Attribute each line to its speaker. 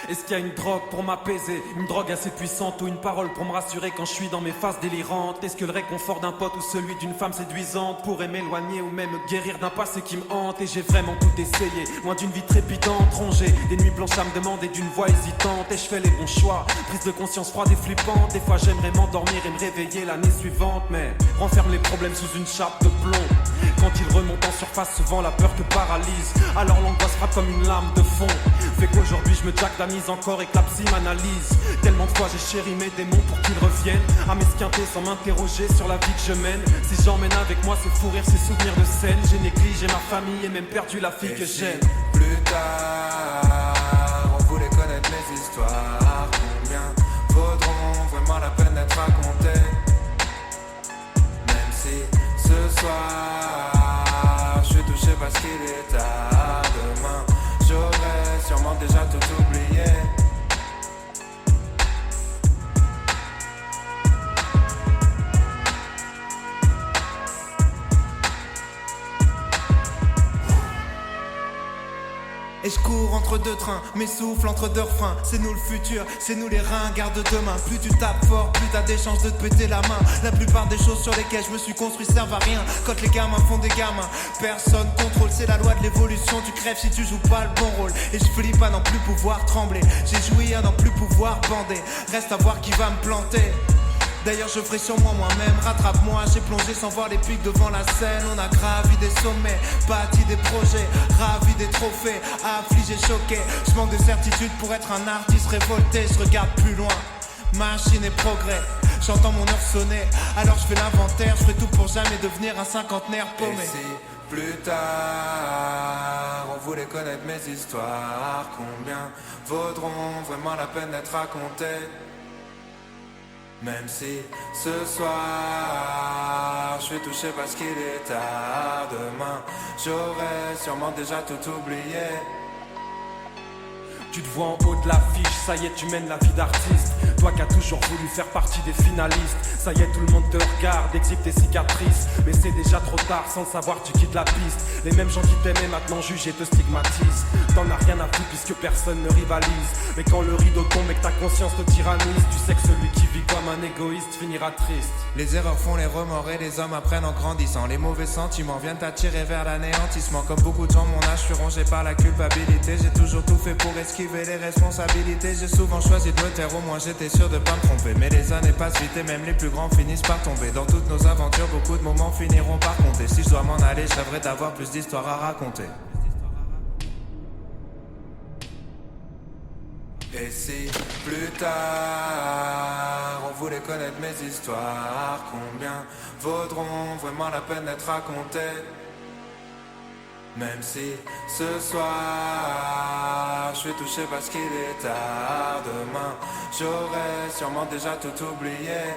Speaker 1: Est-ce qu'il y a une drogue pour m'apaiser, une drogue assez puissante ou une parole pour me rassurer quand je suis dans mes phases délirantes? Est-ce que le réconfort d'un pote ou celui d'une femme séduisante pourrait m'éloigner ou même me guérir d'un passé qui me hante? Et j'ai vraiment tout essayé, loin d'une vie trépidante, rongée des nuits blanches à me demander d'une voix hésitante. Et je fais les bons choix, prise de conscience froide et flippante. Des fois j'aimerais m'endormir et me réveiller l'année suivante, mais renferme les problèmes sous une chape de plomb. Quand ils remontent en surface, souvent la peur te paralyse. Alors l'angoisse frappe comme une lame de fond. Fait qu'aujourd'hui je me jack d'amise encore et que la psy m'analyse. Tellement de fois j'ai chéri mes démons pour qu'ils reviennent à m'esquinter sans m'interroger sur la vie que je mène. Si j'emmène avec moi ces fous rires, ces souvenirs de scène, j'ai négligé ma famille et même perdu la fille que j'aime.
Speaker 2: Plus tard, on voulait connaître mes histoires. Combien vaudront vraiment la peine d'être racontées? Même si ce soir, je suis touché parce qu'il est tard. Demain, j'aurais sûrement déjà tout oublié. Et je cours entre deux trains, mes souffles entre deux refrains. C'est nous le futur, c'est nous les reins, garde demain. Plus tu tapes fort, plus t'as des chances de te péter la main. La plupart des choses sur lesquelles je me suis construit servent à rien. Quand les gamins font des gamins, personne contrôle. C'est la loi de l'évolution, tu crèves si tu joues pas le bon rôle. Et je flippe à n'en plus pouvoir trembler, j'ai joui à n'en plus pouvoir bander. Reste à voir qui va me planter. D'ailleurs je ferai sur moi-même, rattrape-moi. J'ai plongé sans voir les pics devant la scène. On a gravi des sommets, bâti des projets, ravi des trophées, affligé, choqué. Je manque de certitude pour être un artiste révolté. Je regarde plus loin, machine et progrès. J'entends mon heure sonner, alors je fais l'inventaire. Je ferai tout pour jamais devenir un cinquantenaire paumé. Et si plus tard on voulait connaître mes histoires, combien vaudront vraiment la peine d'être racontées? Même si ce soir je suis touché parce qu'il est tard. Demain j'aurais sûrement déjà tout oublié.
Speaker 1: Tu te vois en haut de l'affiche, ça y est tu mènes la vie d'artiste. Toi qui as toujours voulu faire partie des finalistes. Ça y est tout le monde te regarde, exhibe tes cicatrices. Mais c'est déjà trop tard, sans le savoir tu quittes la piste. Les mêmes gens qui t'aimaient maintenant jugent et te stigmatisent. T'en as rien à foutre puisque personne ne rivalise. Mais quand le rideau tombe et que ta conscience te tyrannise, tu sais que celui qui vit comme un égoïste finira triste.
Speaker 2: Les erreurs font les remords et les hommes apprennent en grandissant. Les mauvais sentiments viennent t'attirer vers l'anéantissement. Comme beaucoup de gens mon âge, je suis rongé par la culpabilité. J'ai toujours tout fait pour esquiver les responsabilités. J'ai souvent choisi de me taire, au moins j'étais sûr de pas me tromper. Mais les années passent vite et même les plus grands finissent par tomber. Dans toutes nos aventures, beaucoup de moments finiront par compter. Si je dois m'en aller, je rêverais d'avoir plus d'histoires à raconter. Et si plus tard on voulait connaître mes histoires, combien vaudront vraiment la peine d'être racontées? Même si ce soir je suis touché parce qu'il est tard. Demain j'aurais sûrement déjà tout oublié.